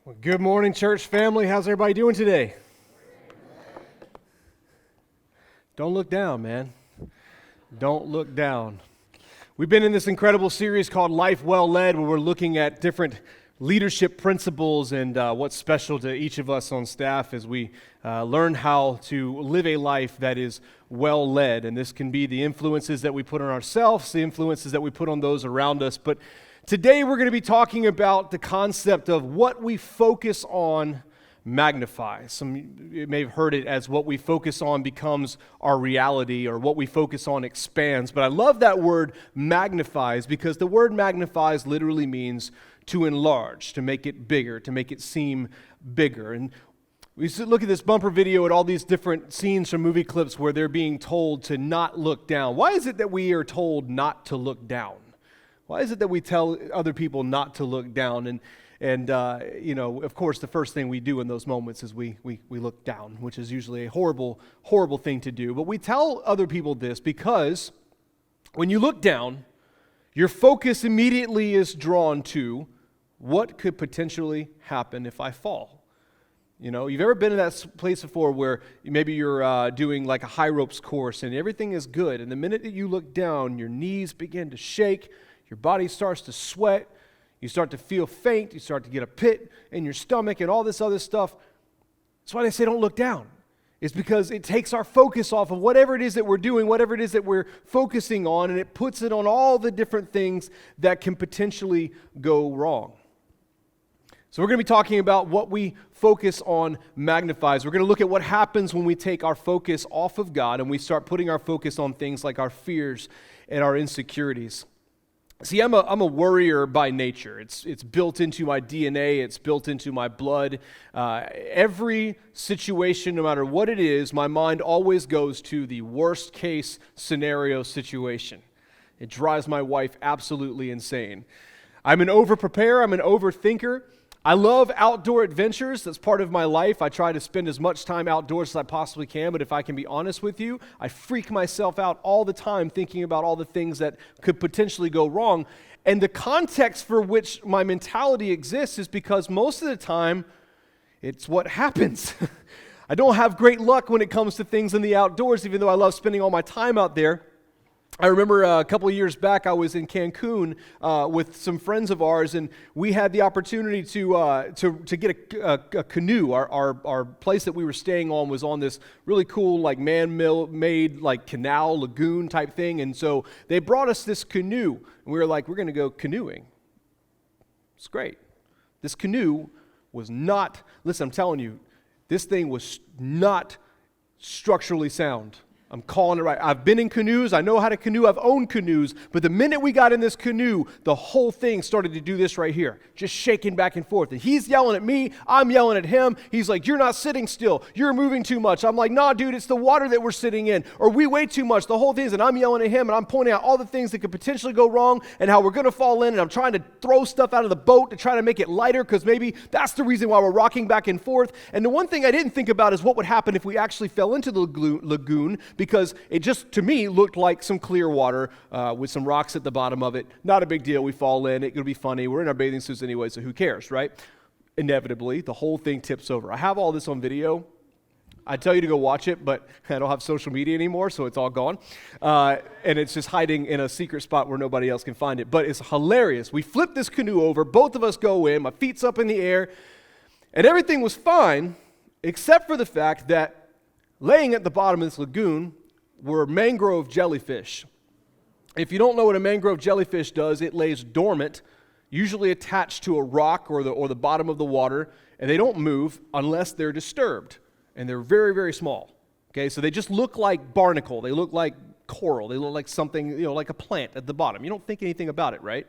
Well, good morning, church family. How's everybody doing today? Don't look down, man. Don't look down. We've been in this incredible series called Life Well Led, where we're looking at different leadership principles and what's special to each of us on staff as we learn how to live a life that is well led. And this can be the influences that we put on ourselves, the influences that we put on those around us. But today we're going to be talking about the concept of what we focus on magnifies. Some you may have heard it as what we focus on becomes our reality, or what we focus on expands. But I love that word magnifies, because the word magnifies literally means to enlarge, to make it bigger, to make it seem bigger. And we look at this bumper video at all these different scenes from movie clips where they're being told to not look down. Why is it that we are told not to look down? Why is it that we tell other people not to look down? And of course, the first thing we do in those moments is we look down, which is usually a horrible, horrible thing to do. But we tell other people this because when you look down, your focus immediately is drawn to what could potentially happen if I fall. You know, you've ever been in that place before where maybe you're doing like a high ropes course and everything is good, and the minute that you look down, your knees begin to shake, your body starts to sweat, you start to feel faint, you start to get a pit in your stomach and all this other stuff. That's why they say don't look down. It's because it takes our focus off of whatever it is that we're doing, whatever it is that we're focusing on, and it puts it on all the different things that can potentially go wrong. So we're going to be talking about what we focus on magnifies. We're going to look at what happens when we take our focus off of God and we start putting our focus on things like our fears and our insecurities. See, I'm a worrier by nature. It's built into my DNA. It's built into my blood. Every situation, no matter what it is, my mind always goes to the worst case scenario situation. It drives my wife absolutely insane. I'm an over-preparer. I'm an overthinker. I love outdoor adventures. That's part of my life. I try to spend as much time outdoors as I possibly can, but if I can be honest with you, I freak myself out all the time thinking about all the things that could potentially go wrong. And the context for which my mentality exists is because most of the time, it's what happens. I don't have great luck when it comes to things in the outdoors, even though I love spending all my time out there. I remember a couple of years back, I was in Cancun with some friends of ours, and we had the opportunity to get a canoe. Our place that we were staying on was on this really cool, like man-made, like canal lagoon type thing, and so they brought us this canoe, and we were like, we're going to go canoeing. It's great. This canoe was not. Listen, I'm telling you, this thing was not structurally sound. I'm calling it right. I've been in canoes. I know how to canoe. I've owned canoes. But the minute we got in this canoe, the whole thing started to do this right here, just shaking back and forth. And he's yelling at me. I'm yelling at him. He's like, you're not sitting still. You're moving too much. I'm like, nah, dude, it's the water that we're sitting in. Or we weigh too much. The whole thing is, and I'm yelling at him, and I'm pointing out all the things that could potentially go wrong and how we're going to fall in. And I'm trying to throw stuff out of the boat to try to make it lighter, because maybe that's the reason why we're rocking back and forth. And the one thing I didn't think about is what would happen if we actually fell into the lagoon, because it just, to me, looked like some clear water with some rocks at the bottom of it. Not a big deal. We fall in. It'll be funny. We're in our bathing suits anyway, so who cares, right? Inevitably, the whole thing tips over. I have all this on video. I'd tell you to go watch it, but I don't have social media anymore, so it's all gone. And it's just hiding in a secret spot where nobody else can find it. But it's hilarious. We flip this canoe over. Both of us go in. My feet's up in the air. And everything was fine, except for the fact that laying at the bottom of this lagoon were mangrove jellyfish. If you don't know what a mangrove jellyfish does, it lays dormant, usually attached to a rock or the bottom of the water, and they don't move unless they're disturbed. And they're very, very small. Okay, so they just look like barnacle. They look like coral. They look like something, like a plant at the bottom. You don't think anything about it, right?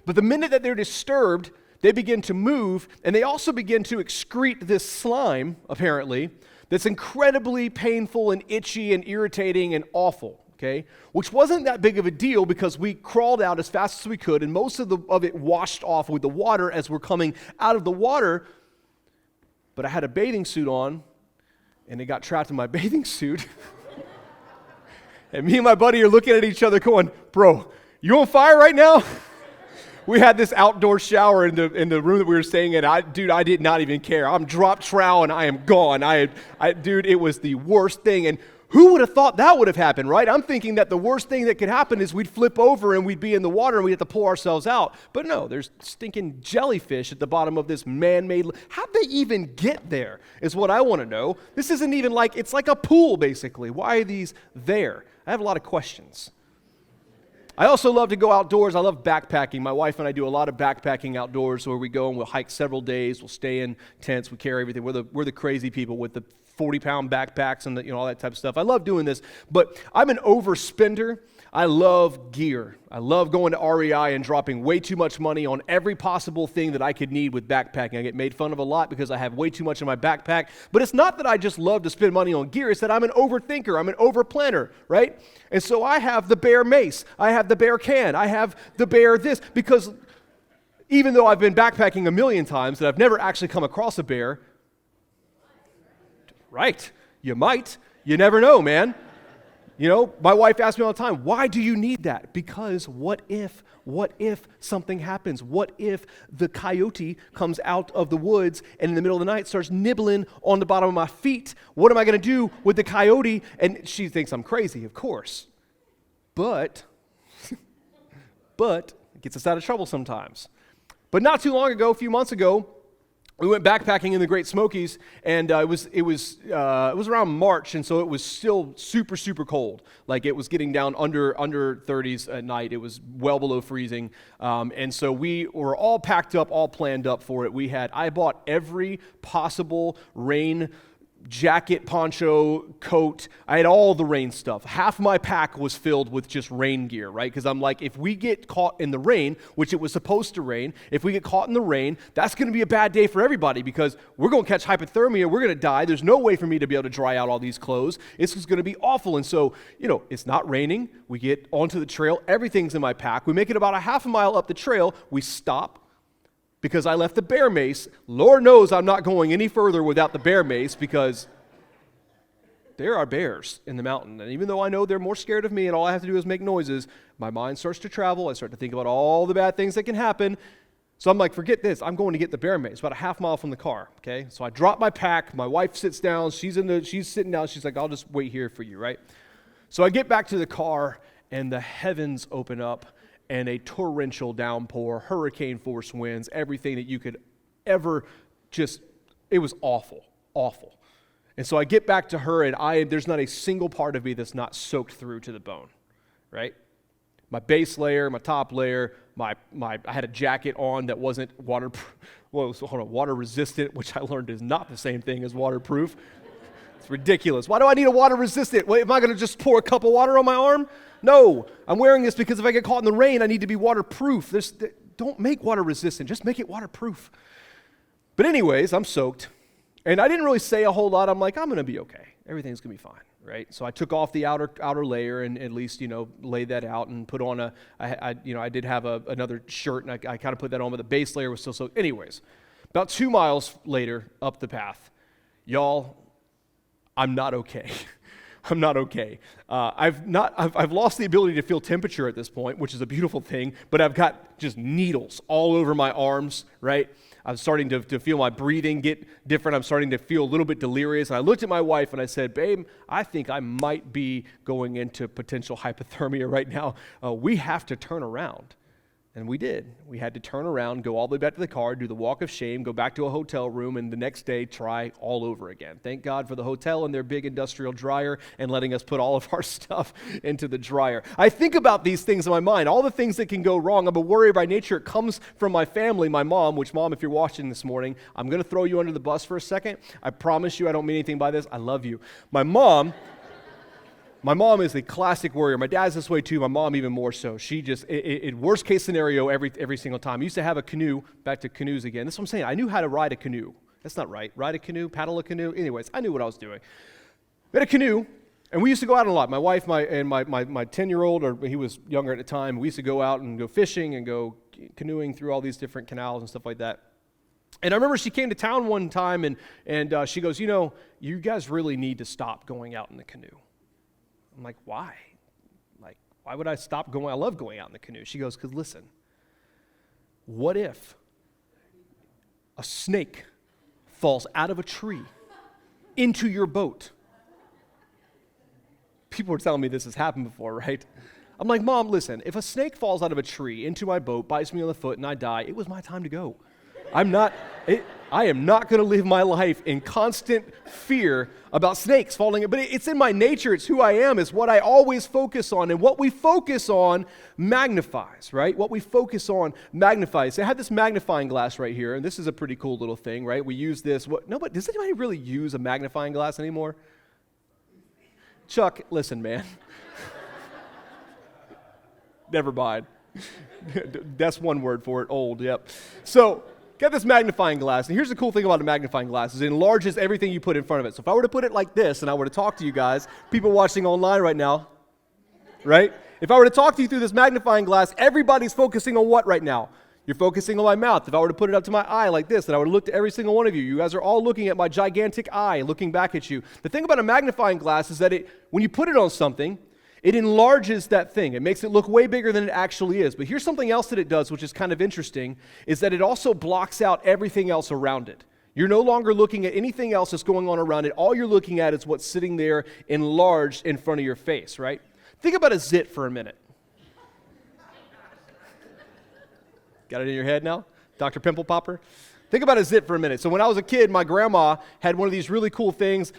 But the minute that they're disturbed, they begin to move, and they also begin to excrete this slime, apparently, that's incredibly painful and itchy and irritating and awful, okay? Which wasn't that big of a deal because we crawled out as fast as we could, and most of it washed off with the water as we're coming out of the water. But I had a bathing suit on, and it got trapped in my bathing suit. And me and my buddy are looking at each other going, bro, you on fire right now? We had this outdoor shower in the room that we were staying in. I did not even care. I'm drop trowel and I am gone. Dude, it was the worst thing. And who would have thought that would have happened, right? I'm thinking that the worst thing that could happen is we'd flip over and we'd be in the water and we'd have to pull ourselves out. But no, there's stinking jellyfish at the bottom of this man-made. How'd they even get there is what I want to know. This isn't even like, it's like a pool, basically. Why are these there? I have a lot of questions. I also love to go outdoors. I love backpacking. My wife and I do a lot of backpacking outdoors where we go and we'll hike several days. We'll stay in tents. We carry everything. We're the crazy people with the 40-pound backpacks and all that type of stuff. I love doing this, but I'm an overspender. I love gear. I love going to REI and dropping way too much money on every possible thing that I could need with backpacking. I get made fun of a lot because I have way too much in my backpack, but it's not that I just love to spend money on gear. It's that I'm an overthinker. I'm an overplanner, right? And so I have the Bear mace. I have the Bear can. I have the Bear this, because even though I've been backpacking a million times and I've never actually come across a bear, right, you might. You never know, man. My wife asks me all the time, why do you need that? Because what if something happens? What if the coyote comes out of the woods and in the middle of the night starts nibbling on the bottom of my feet? What am I going to do with the coyote? And she thinks I'm crazy, of course. But it gets us out of trouble sometimes. But not too long ago, a few months ago, we went backpacking in the Great Smokies, and it was around March, and so it was still super, super cold. Like, it was getting down under 30s at night. It was well below freezing, and so we were all packed up, all planned up for it. I bought every possible rain jacket, poncho, coat. I had all the rain stuff. Half my pack was filled with just rain gear, right? Because I'm like, if we get caught in the rain, which it was supposed to rain, if we get caught in the rain, that's going to be a bad day for everybody because we're going to catch hypothermia. We're going to die. There's no way for me to be able to dry out all these clothes. This is going to be awful. And so, it's not raining. We get onto the trail. Everything's in my pack. We make it about a half a mile up the trail. We stop. Because I left the Bear mace. Lord knows I'm not going any further without the Bear mace because there are bears in the mountain. And even though I know they're more scared of me and all I have to do is make noises, my mind starts to travel. I start to think about all the bad things that can happen. So I'm like, forget this. I'm going to get the Bear mace. It's about a half mile from the car, okay? So I drop my pack. My wife sits down. She's sitting down. She's like, I'll just wait here for you, right? So I get back to the car, and the heavens open up, and a torrential downpour, hurricane force winds, everything that you could ever it was awful, awful. And so I get back to her, and there's not a single part of me that's not soaked through to the bone, right? My base layer, my top layer, I had a jacket on that wasn't water resistant, which I learned is not the same thing as waterproof. It's ridiculous. Why do I need a water resistant? Wait, am I going to just pour a cup of water on my arm? No, I'm wearing this because if I get caught in the rain, I need to be waterproof. Don't make water resistant, just make it waterproof. But anyways, I'm soaked, and I didn't really say a whole lot. I'm like, I'm going to be okay. Everything's going to be fine, right? So I took off the outer layer and at least, laid that out and put on I did have another shirt, and I kind of put that on, but the base layer was still soaked. Anyways, about 2 miles later up the path, y'all, I'm not okay. I'm not okay. I've lost the ability to feel temperature at this point, which is a beautiful thing, but I've got just needles all over my arms, right? I'm starting to feel my breathing get different. I'm starting to feel a little bit delirious. And I looked at my wife and I said, babe, I think I might be going into potential hypothermia right now. We have to turn around. And we did. We had to turn around, go all the way back to the car, do the walk of shame, go back to a hotel room, and the next day try all over again. Thank God for the hotel and their big industrial dryer and letting us put all of our stuff into the dryer. I think about these things in my mind, all the things that can go wrong. I'm a worrier by nature. It comes from my family, my mom, which, Mom, if you're watching this morning, I'm going to throw you under the bus for a second. I promise you I don't mean anything by this. I love you. My mom is a classic worrier. My dad's this way too. My mom even more so. She just, worst case scenario every single time. I used to have a canoe, back to canoes again. That's what I'm saying. I knew how to ride a canoe. That's not right. Ride a canoe, paddle a canoe. Anyways, I knew what I was doing. We had a canoe, and we used to go out a lot. My wife and my 10-year-old, or he was younger at the time, we used to go out and go fishing and go canoeing through all these different canals and stuff like that. And I remember she came to town one time, and she goes, you guys really need to stop going out in the canoe. I'm like, why? Why would I stop going? I love going out in the canoe. She goes, because listen, What if a snake falls out of a tree into your boat? People are telling me this has happened before, right? I'm like, Mom, listen, if a snake falls out of a tree into my boat, bites me on the foot, and I die, it was my time to go. I am not going to live my life in constant fear about snakes falling. But it's in my nature. It's who I am. It's what I always focus on. And what we focus on magnifies, right? What we focus on magnifies. So I have this magnifying glass right here, and this is a pretty cool little thing, right? We use this. But does anybody really use a magnifying glass anymore? Chuck, listen, man. Never mind. That's one word for it, old, yep. So, got this magnifying glass, and here's the cool thing about a magnifying glass, is it enlarges everything you put in front of it. So if I were to put it like this, and I were to talk to you guys, people watching online right now, right? If I were to talk to you through this magnifying glass, everybody's focusing on what right now? You're focusing on my mouth. If I were to put it up to my eye like this, and I were to look to every single one of you, you guys are all looking at my gigantic eye, looking back at you. The thing about a magnifying glass is that when you put it on something, it enlarges that thing. It makes it look way bigger than it actually is. But here's something else that it does, which is kind of interesting, is that it also blocks out everything else around it. You're no longer looking at anything else that's going on around it. All you're looking at is what's sitting there enlarged in front of your face, right? Think about a zit for a minute. Got it in your head now? Dr. Pimple Popper? Think about a zit for a minute. So when I was a kid, my grandma had one of these really cool things.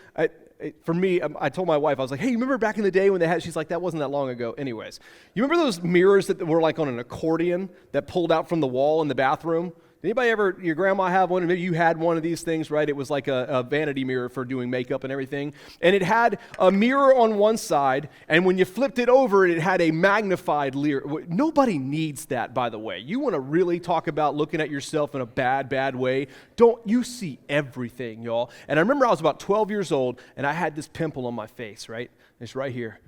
For me, I told my wife, I was like, hey, you remember back in the day when they had, she's like, that wasn't that long ago. Anyways, you remember those mirrors that were like on an accordion that pulled out from the wall in the bathroom? Did anybody ever, your grandma have one? Maybe you had one of these things, right? It was like a vanity mirror for doing makeup and everything. And it had a mirror on one side, and when you flipped it over, it had a magnified mirror. Nobody needs that, by the way. You want to really talk about looking at yourself in a bad way? Don't you see everything, y'all? And I remember I was about 12 years old, and I had this pimple on my face, right? It's right here.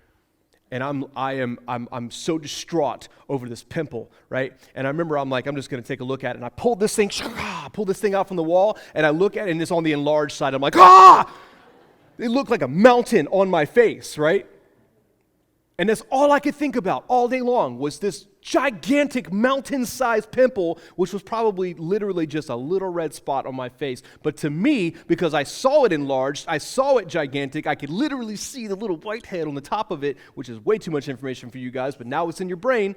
And I'm so distraught over this pimple, right? And I remember I'm just going to take a look at it. And I pulled this thing out from the wall, and I look at it, and it's on the enlarged side. I'm like, It looked like a mountain on my face, right? And that's all I could think about all day long was this gigantic mountain-sized pimple, which was probably literally just a little red spot on my face. But to me, because I saw it enlarged, I saw it gigantic, I could literally see the little white head on the top of it, which is way too much information for you guys, but now it's in your brain.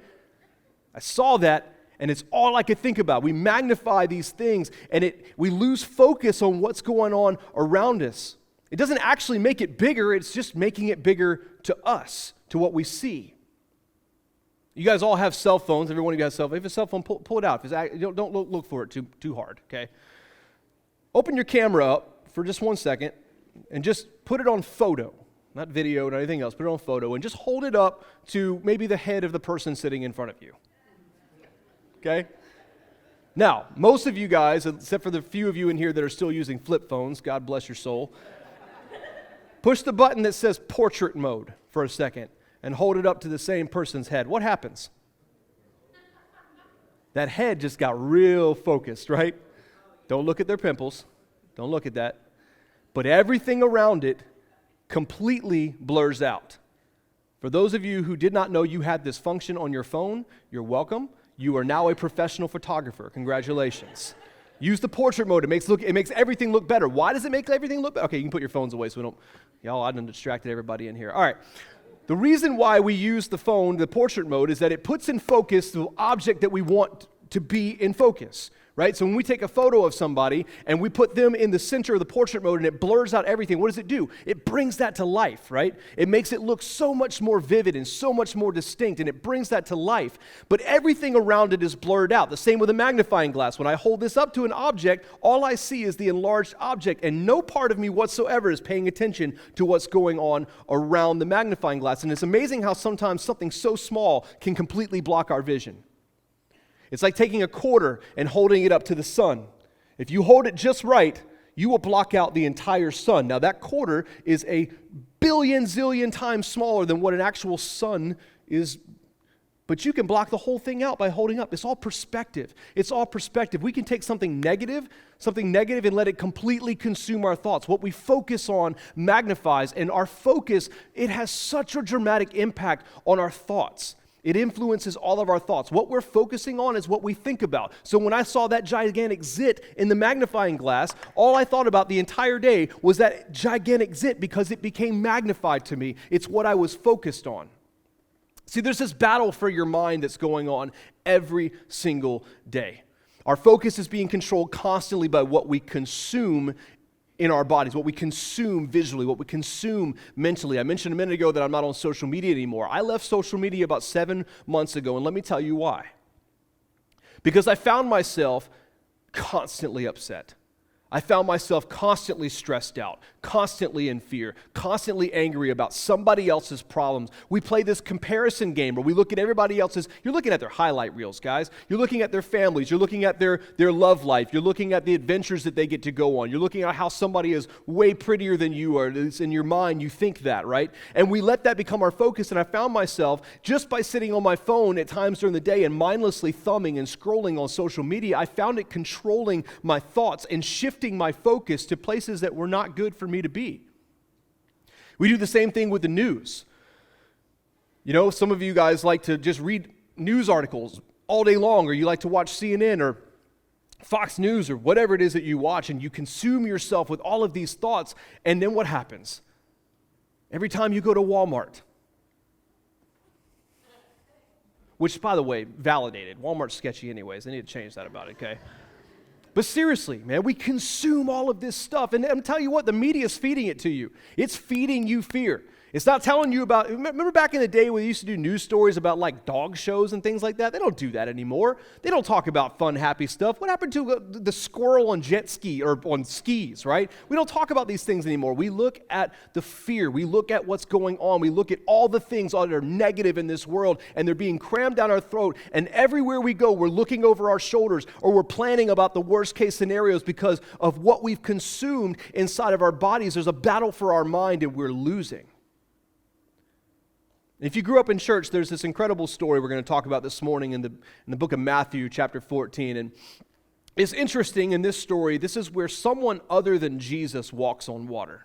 I saw that, and it's all I could think about. We magnify these things, and we lose focus on what's going on around us. It doesn't actually make it bigger, it's just making it bigger to us, to what we see. You guys all have cell phones. Every one of you has a cell phone. If it's a cell phone, pull it out. Don't look for it too hard, okay? Open your camera up for just 1 second and just put it on photo. Not video, not anything else. Put it on photo and just hold it up to maybe the head of the person sitting in front of you. Okay? Now, most of you guys, except for the few of you in here that are still using flip phones, God bless your soul, push the button that says portrait mode for a second and hold it up to the same person's head. What happens? That head just got real focused, right? Don't look at their pimples. Don't look at that. But everything around it completely blurs out. For those of you who did not know you had this function on your phone, you're welcome. You are now a professional photographer. Congratulations. Use the portrait mode. It makes everything look better. Why does it make everything look better? Okay, you can put your phones away so we don't, y'all, I done distracted everybody in here. All right. The reason why we use the phone, the portrait mode, is that it puts in focus the object that we want to be in focus, right? So when we take a photo of somebody and we put them in the center of the portrait mode and it blurs out everything, what does it do? It brings that to life, right? It makes it look so much more vivid and so much more distinct, and it brings that to life. But everything around it is blurred out. The same with a magnifying glass. When I hold this up to an object, all I see is the enlarged object, and no part of me whatsoever is paying attention to what's going on around the magnifying glass. And it's amazing how sometimes something so small can completely block our vision. It's like taking a quarter and holding it up to the sun. If you hold it just right, you will block out the entire sun. Now, that quarter is a billion zillion times smaller than what an actual sun is, but you can block the whole thing out by holding up. It's all perspective. It's all perspective. We can take something negative, and let it completely consume our thoughts. What we focus on magnifies, and our focus, it has such a dramatic impact on our thoughts. It influences all of our thoughts. What we're focusing on is what we think about. So when I saw that gigantic zit in the magnifying glass, all I thought about the entire day was that gigantic zit because it became magnified to me. It's what I was focused on. See, there's this battle for your mind that's going on every single day. Our focus is being controlled constantly by what we consume in our bodies, what we consume visually, what we consume mentally. I mentioned a minute ago that I'm not on social media anymore. I left social media about 7 months ago, and let me tell you why. Because I found myself constantly upset. I found myself constantly stressed out, constantly in fear, constantly angry about somebody else's problems. We play this comparison game where we look at everybody else's. You're looking at their highlight reels, guys. You're looking at their families. You're looking at their love life. You're looking at the adventures that they get to go on. You're looking at how somebody is way prettier than you are. It's in your mind, you think that, right? And we let that become our focus, and I found myself, just by sitting on my phone at times during the day and mindlessly thumbing and scrolling on social media, I found it controlling my thoughts and shifting my focus to places that were not good for me to be. We do the same thing with the news. You know, some of you guys like to just read news articles all day long, or you like to watch CNN or Fox News or whatever it is that you watch, and you consume yourself with all of these thoughts, and then what happens? Every time you go to Walmart, which, by the way, validated. Walmart's sketchy anyways. I need to change that about it, okay? But seriously, man, we consume all of this stuff. And I'm telling you what, the media is feeding it to you. It's feeding you fear. It's not telling you about, remember back in the day when they used to do news stories about like dog shows and things like that? They don't do that anymore. They don't talk about fun, happy stuff. What happened to the squirrel on jet ski or on skis, right? We don't talk about these things anymore. We look at the fear. We look at what's going on. We look at all the things that are negative in this world, and they're being crammed down our throat. And everywhere we go, we're looking over our shoulders, or we're planning about the worst case scenarios because of what we've consumed inside of our bodies. There's a battle for our mind, and we're losing. If you grew up in church, there's this incredible story we're going to talk about this morning in the book of Matthew, chapter 14. And it's interesting in this story, this is where someone other than Jesus walks on water.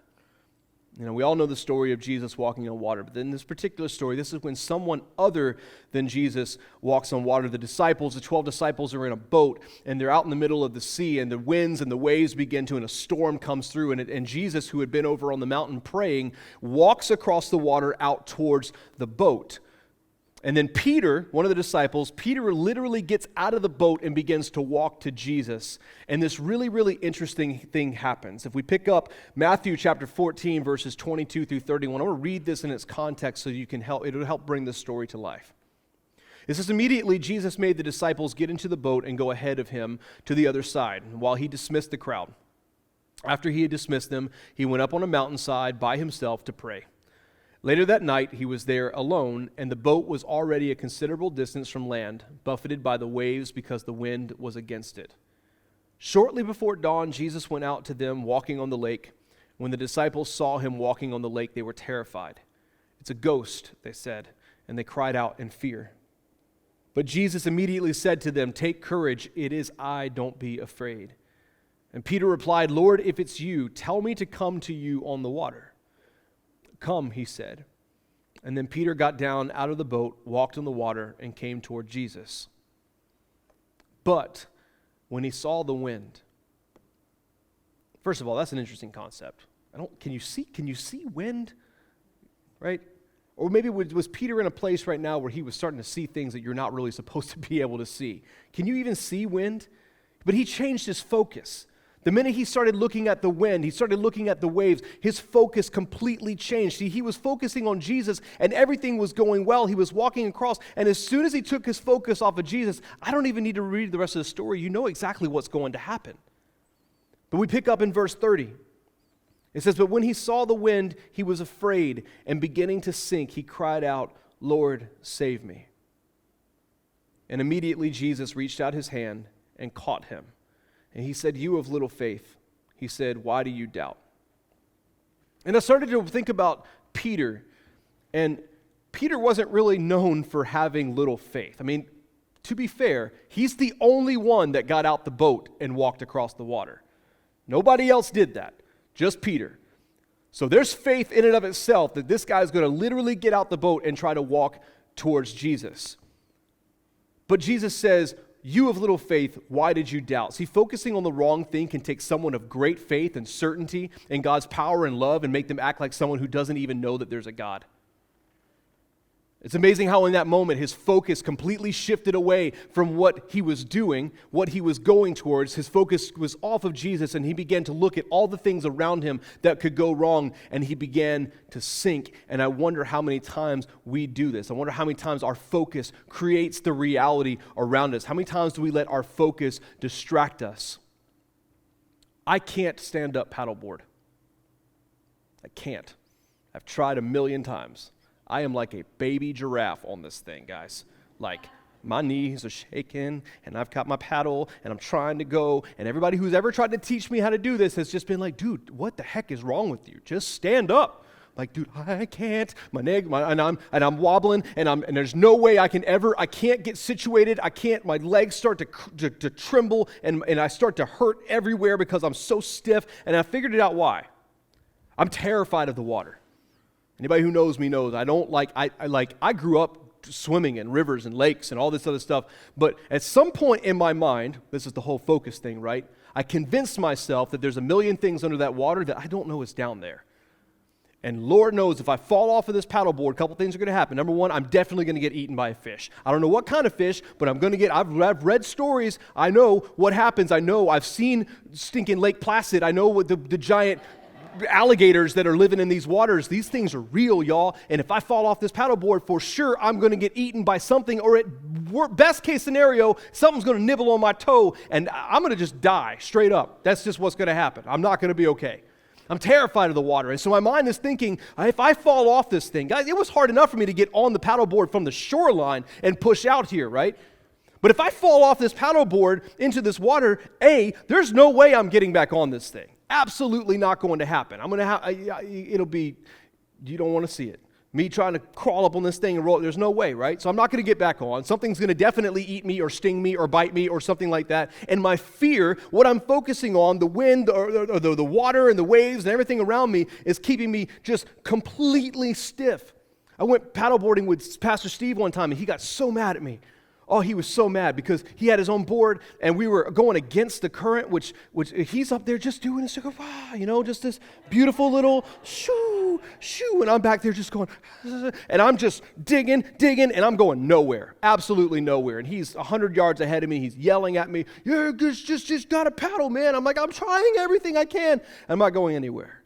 You know, we all know the story of Jesus walking on water, but in this particular story, this is when someone other than Jesus walks on water. The 12 disciples are in a boat, and they're out in the middle of the sea, and the winds and the waves begin to, and a storm comes through, and Jesus, who had been over on the mountain praying, walks across the water out towards the boat. And then Peter, one of the disciples, Peter literally gets out of the boat and begins to walk to Jesus. And this really, really interesting thing happens. If we pick up Matthew chapter 14, verses 22 through 31, I want to read this in its context so it'll help bring this story to life. It says, immediately Jesus made the disciples get into the boat and go ahead of him to the other side, while he dismissed the crowd. After he had dismissed them, he went up on a mountainside by himself to pray. Later that night, he was there alone, and the boat was already a considerable distance from land, buffeted by the waves because the wind was against it. Shortly before dawn, Jesus went out to them walking on the lake. When the disciples saw him walking on the lake, they were terrified. "It's a ghost," they said, and they cried out in fear. But Jesus immediately said to them, "Take courage, it is I, don't be afraid." And Peter replied, "Lord, if it's you, tell me to come to you on the water." "Come," he said. And then Peter got down out of the boat, walked on the water, and came toward Jesus. But when he saw the wind, first of all, that's an interesting concept. Can you see wind? Right? Or maybe was Peter in a place right now where he was starting to see things that you're not really supposed to be able to see? Can you even see wind? But he changed his focus. The minute he started looking at the wind, he started looking at the waves, his focus completely changed. See, he was focusing on Jesus, and everything was going well. He was walking across, and as soon as he took his focus off of Jesus, I don't even need to read the rest of the story. You know exactly what's going to happen. But we pick up in verse 30. It says, "But when he saw the wind, he was afraid, and beginning to sink, he cried out, 'Lord, save me.' And immediately Jesus reached out his hand and caught him. And he said, 'You of little faith,' he said, 'why do you doubt?'" And I started to think about Peter, and Peter wasn't really known for having little faith. I mean, to be fair, he's the only one that got out the boat and walked across the water. Nobody else did that, just Peter. So there's faith in and of itself that this guy's going to literally get out the boat and try to walk towards Jesus. But Jesus says, you of little faith, why did you doubt? See, focusing on the wrong thing can take someone of great faith and certainty in God's power and love and make them act like someone who doesn't even know that there's a God. It's amazing how in that moment his focus completely shifted away from what he was doing, what he was going towards. His focus was off of Jesus, and he began to look at all the things around him that could go wrong, and he began to sink. And I wonder how many times we do this. I wonder how many times our focus creates the reality around us. How many times do we let our focus distract us? I can't stand up paddleboard. I can't. I've tried a million times. I am like a baby giraffe on this thing, guys. Like, my knees are shaking, and I've got my paddle, and I'm trying to go, and everybody who's ever tried to teach me how to do this has just been like, dude, what the heck is wrong with you? Just stand up. Like, dude, I can't. And I'm wobbling, and there's no way I can't get situated. My legs start to tremble, and I start to hurt everywhere because I'm so stiff, and I figured it out why. I'm terrified of the water. Anybody who knows me knows I grew up swimming in rivers and lakes and all this other stuff, but at some point in my mind, this is the whole focus thing, right? I convinced myself that there's a million things under that water that I don't know is down there. And Lord knows if I fall off of this paddleboard, a couple things are going to happen. Number one, I'm definitely going to get eaten by a fish. I don't know what kind of fish, but I've read stories. I know what happens. I know I've seen stinking Lake Placid. I know what the giant alligators that are living in these waters. These things are real, y'all. And if I fall off this paddleboard, for sure, I'm going to get eaten by something, or at best case scenario, something's going to nibble on my toe, and I'm going to just die straight up. That's just what's going to happen. I'm not going to be okay. I'm terrified of the water. And so my mind is thinking, if I fall off this thing, guys, it was hard enough for me to get on the paddleboard from the shoreline and push out here, right? But if I fall off this paddleboard into this water, there's no way I'm getting back on this thing. Absolutely not going to happen. You don't want to see it. Me trying to crawl up on this thing and roll, there's no way, right? So I'm not going to get back on. Something's going to definitely eat me or sting me or bite me or something like that. And my fear, what I'm focusing on, the wind or the water and the waves and everything around me is keeping me just completely stiff. I went paddleboarding with Pastor Steve one time, and he got so mad at me. Oh, he was so mad because he had his own board, and we were going against the current, which he's up there just doing this, just this beautiful little shoo, shoo, and I'm back there just going, and I'm just digging, and I'm going nowhere, absolutely nowhere. And he's 100 yards ahead of me. He's yelling at me, "You're just got to paddle, man." I'm like, I'm trying everything I can. I'm not going anywhere.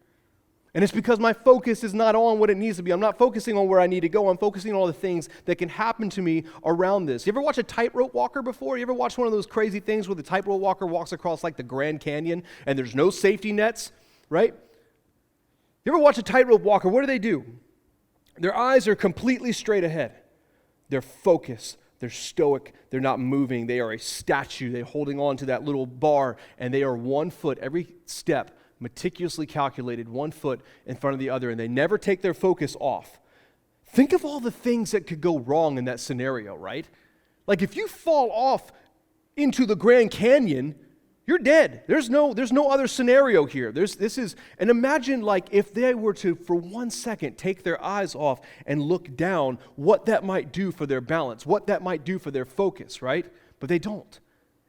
And it's because my focus is not on what it needs to be. I'm not focusing on where I need to go. I'm focusing on all the things that can happen to me around this. You ever watch a tightrope walker before? You ever watch one of those crazy things where the tightrope walker walks across like the Grand Canyon and there's no safety nets, right? You ever watch a tightrope walker? What do? Their eyes are completely straight ahead. They're focused. They're stoic. They're not moving. They are a statue. They're holding on to that little bar, and they are 1 foot every step, meticulously calculated, 1 foot in front of the other, and they never take their focus off. Think of all the things that could go wrong in that scenario, right? Like if you fall off into the Grand Canyon, you're dead. There's no other scenario here. And imagine like if they were to, for 1 second, take their eyes off and look down, what that might do for their balance, what that might do for their focus, right? But they don't.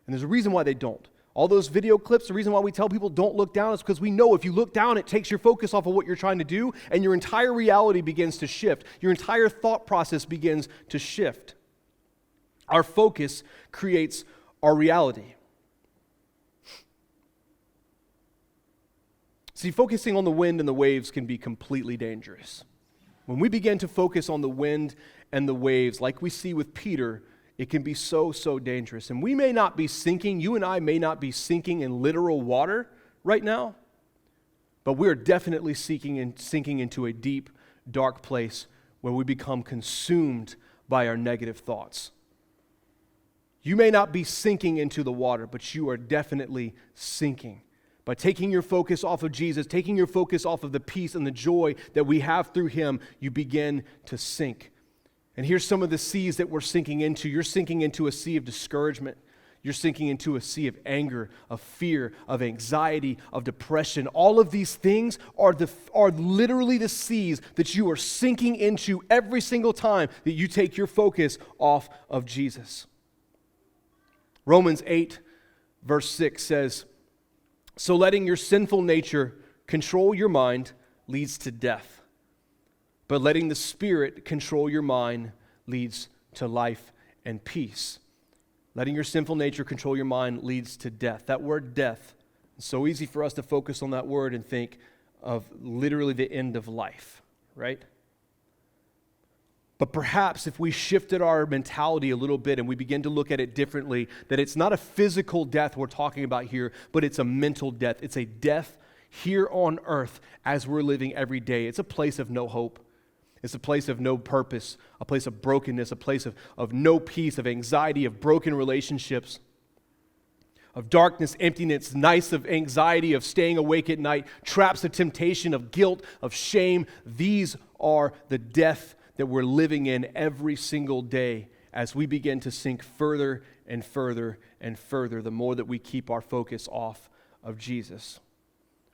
And there's a reason why they don't. All those video clips, the reason why we tell people don't look down is because we know if you look down, it takes your focus off of what you're trying to do, and your entire reality begins to shift. Your entire thought process begins to shift. Our focus creates our reality. See, focusing on the wind and the waves can be completely dangerous. When we begin to focus on the wind and the waves, like we see with Peter, it can be so, so dangerous. And we may not be sinking, you and I may not be sinking in literal water right now, but we're definitely sinking into a deep, dark place where we become consumed by our negative thoughts. You may not be sinking into the water, but you are definitely sinking. By taking your focus off of Jesus, taking your focus off of the peace and the joy that we have through Him, you begin to sink. And here's some of the seas that we're sinking into. You're sinking into a sea of discouragement. You're sinking into a sea of anger, of fear, of anxiety, of depression. All of these things are literally the seas that you are sinking into every single time that you take your focus off of Jesus. Romans 8, verse 6 says, "So letting your sinful nature control your mind leads to death, but letting the Spirit control your mind leads to life and peace." Letting your sinful nature control your mind leads to death. That word death, it's so easy for us to focus on that word and think of literally the end of life, right? But perhaps if we shifted our mentality a little bit and we begin to look at it differently, that it's not a physical death we're talking about here, but it's a mental death. It's a death here on earth as we're living every day. It's a place of no hope. It's a place of no purpose, a place of brokenness, a place of no peace, of anxiety, of broken relationships, of darkness, emptiness, nights of anxiety, of staying awake at night, traps of temptation, of guilt, of shame. These are the death that we're living in every single day as we begin to sink further and further and further, the more that we keep our focus off of Jesus.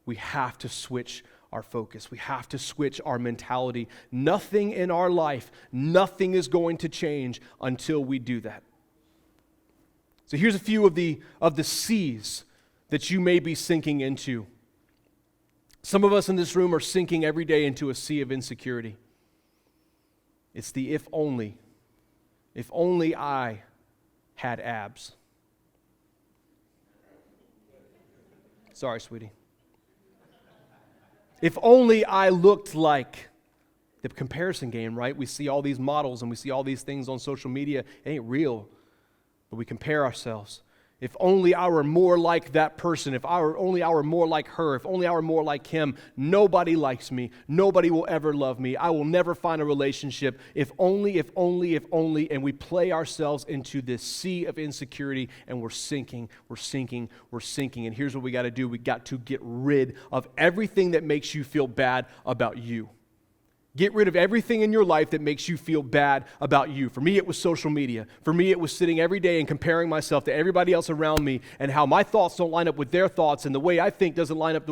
We have to switch our focus. We have to switch our mentality. Nothing in our life, nothing is going to change until we do that. So here's a few of the seas that you may be sinking into. Some of us in this room are sinking every day into a sea of insecurity. It's the if only I had abs. Sorry, sweetie. If only I looked like the comparison game, right? We see all these models and we see all these things on social media. It ain't real, but we compare ourselves. If only I were more like that person, if only I were more like her, if only I were more like him, nobody likes me, nobody will ever love me, I will never find a relationship, if only, and we play ourselves into this sea of insecurity, and we're sinking. And here's what we got to do. We got to get rid of everything that makes you feel bad about you. Get rid of everything in your life that makes you feel bad about you. For me, it was social media. For me, it was sitting every day and comparing myself to everybody else around me and how my thoughts don't line up with their thoughts and the way I think doesn't line up.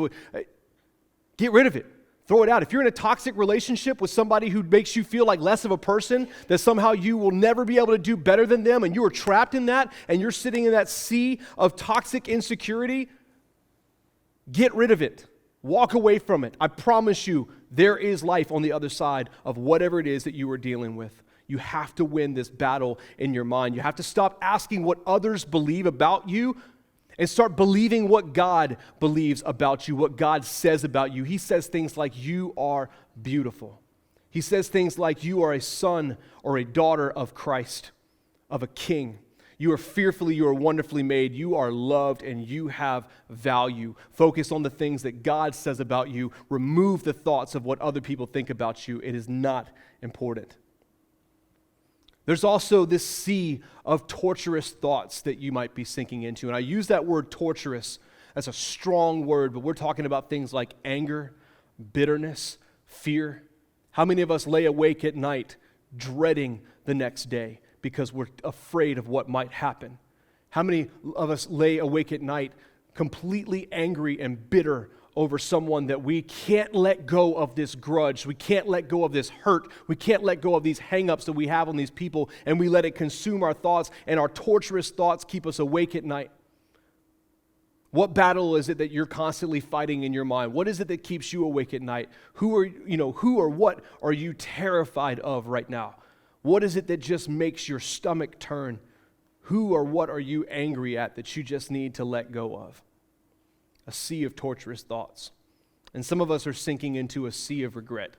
Get rid of it. Throw it out. If you're in a toxic relationship with somebody who makes you feel like less of a person, that somehow you will never be able to do better than them, and you are trapped in that, and you're sitting in that sea of toxic insecurity, get rid of it. Walk away from it. I promise you, there is life on the other side of whatever it is that you are dealing with. You have to win this battle in your mind. You have to stop asking what others believe about you and start believing what God believes about you, what God says about you. He says things like, you are beautiful. He says things like, you are a son or a daughter of Christ, of a king. You are fearfully, you are wonderfully made, you are loved, and you have value. Focus on the things that God says about you. Remove the thoughts of what other people think about you. It is not important. There's also this sea of torturous thoughts that you might be sinking into. And I use that word torturous as a strong word, but we're talking about things like anger, bitterness, fear. How many of us lay awake at night dreading the next day because we're afraid of what might happen? How many of us lay awake at night completely angry and bitter over someone that we can't let go of this grudge, we can't let go of this hurt, we can't let go of these hang-ups that we have on these people, and we let it consume our thoughts, and our torturous thoughts keep us awake at night? What battle is it that you're constantly fighting in your mind? What is it that keeps you awake at night? Who or what are you terrified of right now? What is it that just makes your stomach turn? Who or what are you angry at that you just need to let go of? A sea of torturous thoughts. And some of us are sinking into a sea of regret.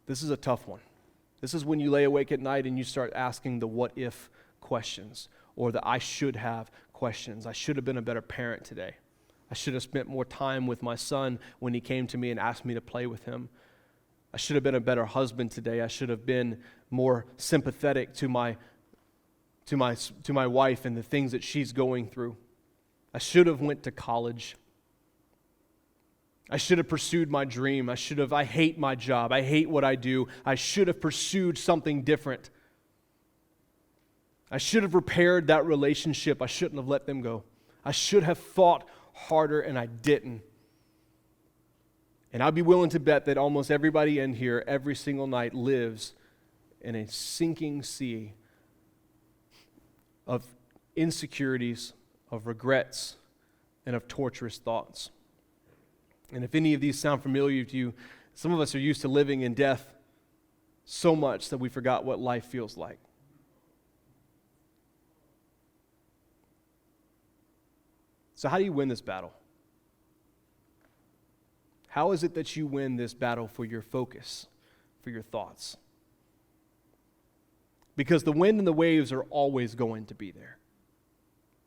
This is a tough one. This is when you lay awake at night and you start asking the what if questions or the I should have questions. I should have been a better parent today. I should have spent more time with my son when he came to me and asked me to play with him. I should have been a better husband today. I should have been more sympathetic to my wife and the things that she's going through. I should have went to college. I should have pursued my dream. I hate my job. I hate what I do. I should have pursued something different. I should have repaired that relationship. I shouldn't have let them go. I should have fought harder, and I didn't. And I'd be willing to bet that almost everybody in here every single night lives in a sinking sea of insecurities, of regrets, and of torturous thoughts. And if any of these sound familiar to you, some of us are used to living in death so much that we forgot what life feels like. So how do you win this battle? How is it that you win this battle for your focus, for your thoughts? Because the wind and the waves are always going to be there.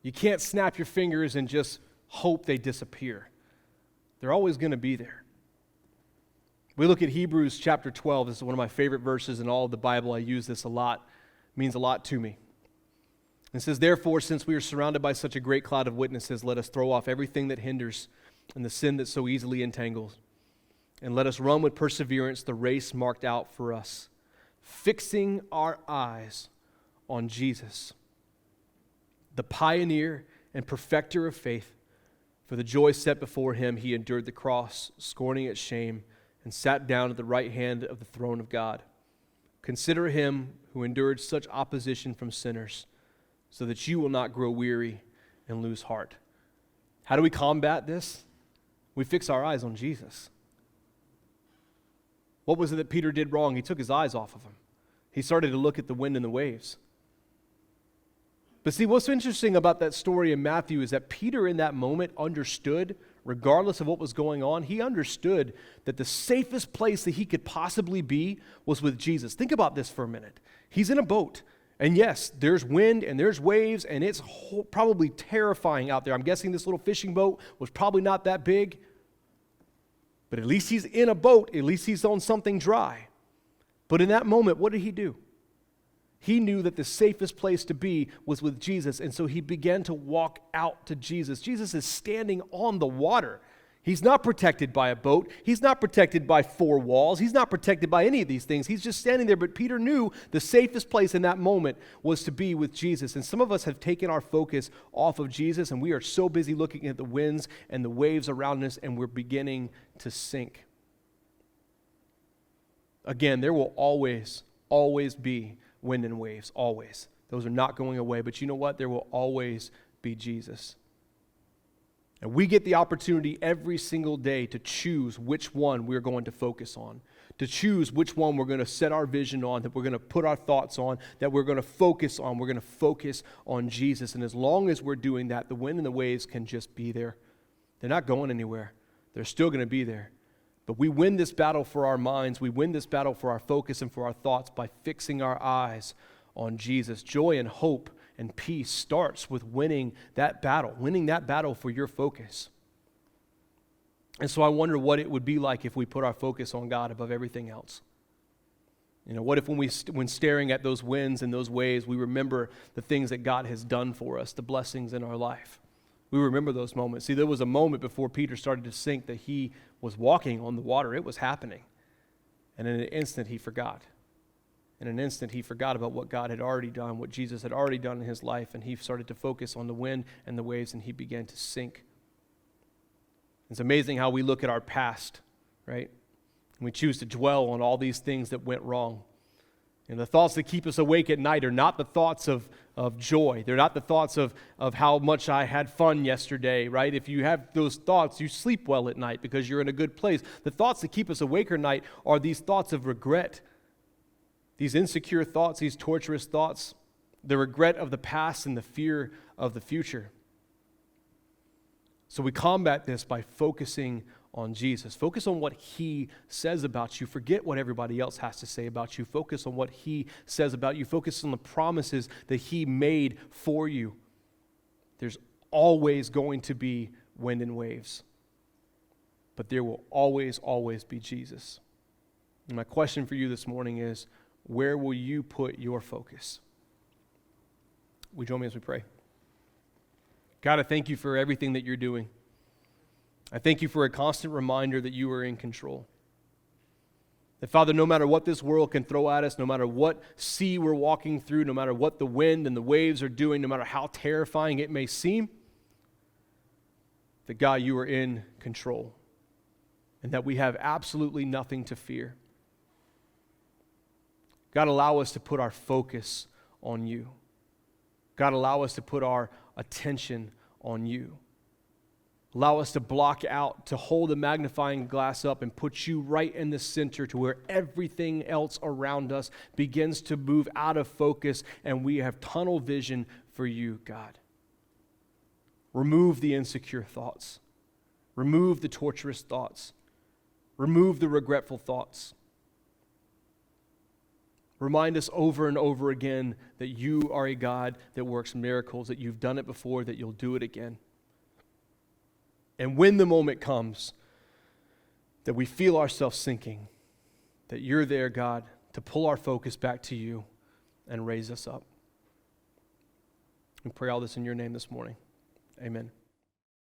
You can't snap your fingers and just hope they disappear. They're always going to be there. We look at Hebrews chapter 12. This is one of my favorite verses in all of the Bible. I use this a lot. It means a lot to me. It says, "Therefore, since we are surrounded by such a great cloud of witnesses, let us throw off everything that hinders and the sin that so easily entangles. And let us run with perseverance the race marked out for us, fixing our eyes on Jesus, the pioneer and perfecter of faith. For the joy set before him, he endured the cross, scorning its shame, and sat down at the right hand of the throne of God. Consider him who endured such opposition from sinners, so that you will not grow weary and lose heart." How do we combat this? We fix our eyes on Jesus. What was it that Peter did wrong? He took his eyes off of him. He started to look at the wind and the waves. But see, what's interesting about that story in Matthew is that Peter in that moment understood, regardless of what was going on, he understood that the safest place that he could possibly be was with Jesus. Think about this for a minute. He's in a boat. And yes, there's wind and there's waves, and it's probably terrifying out there. I'm guessing this little fishing boat was probably not that big. But at least he's in a boat. At least he's on something dry. But in that moment, what did he do? He knew that the safest place to be was with Jesus, and so he began to walk out to Jesus. Jesus is standing on the water. He's not protected by a boat. He's not protected by four walls. He's not protected by any of these things. He's just standing there. But Peter knew the safest place in that moment was to be with Jesus. And some of us have taken our focus off of Jesus, and we are so busy looking at the winds and the waves around us, and we're beginning to sink. Again, there will always be wind and waves, always. Those are not going away. But you know what? There will always be Jesus. And we get the opportunity every single day to choose which one we're going to focus on, to choose which one we're going to set our vision on, that we're going to put our thoughts on, that we're going to focus on. We're going to focus on Jesus. And as long as we're doing that, the wind and the waves can just be there. They're not going anywhere. They're still going to be there. But we win this battle for our minds. We win this battle for our focus and for our thoughts by fixing our eyes on Jesus. Joy and hope and peace starts with winning that battle for your focus. And so I wonder what it would be like if we put our focus on God above everything else. You know, what if when staring at those winds and those waves, we remember the things that God has done for us, the blessings in our life. We remember those moments. See, there was a moment before Peter started to sink that he was walking on the water. It was happening. And in an instant, he forgot. In an instant, he forgot about what God had already done, what Jesus had already done in his life, and he started to focus on the wind and the waves, and he began to sink. It's amazing how we look at our past, right? And we choose to dwell on all these things that went wrong. And the thoughts that keep us awake at night are not the thoughts of joy. They're not the thoughts of how much I had fun yesterday, right? If you have those thoughts, you sleep well at night because you're in a good place. The thoughts that keep us awake at night are these thoughts of regret, these insecure thoughts, these torturous thoughts, the regret of the past and the fear of the future. So we combat this by focusing on Jesus. Focus on what he says about you. Forget what everybody else has to say about you. Focus on what he says about you. Focus on the promises that he made for you. There's always going to be wind and waves, but there will always be Jesus. And my question for you this morning is, where will you put your focus? Will you join me as we pray? God, I thank you for everything that you're doing. I thank you for a constant reminder that you are in control. That, Father, no matter what this world can throw at us, no matter what sea we're walking through, no matter what the wind and the waves are doing, no matter how terrifying it may seem, that, God, you are in control and that we have absolutely nothing to fear. God, allow us to put our focus on you. God, allow us to put our attention on you. Allow us to block out, to hold the magnifying glass up and put you right in the center to where everything else around us begins to move out of focus and we have tunnel vision for you, God. Remove the insecure thoughts. Remove the torturous thoughts. Remove the regretful thoughts. Remind us over and over again that you are a God that works miracles, that you've done it before, that you'll do it again. And when the moment comes that we feel ourselves sinking, that you're there, God, to pull our focus back to you and raise us up. We pray all this in your name this morning. Amen.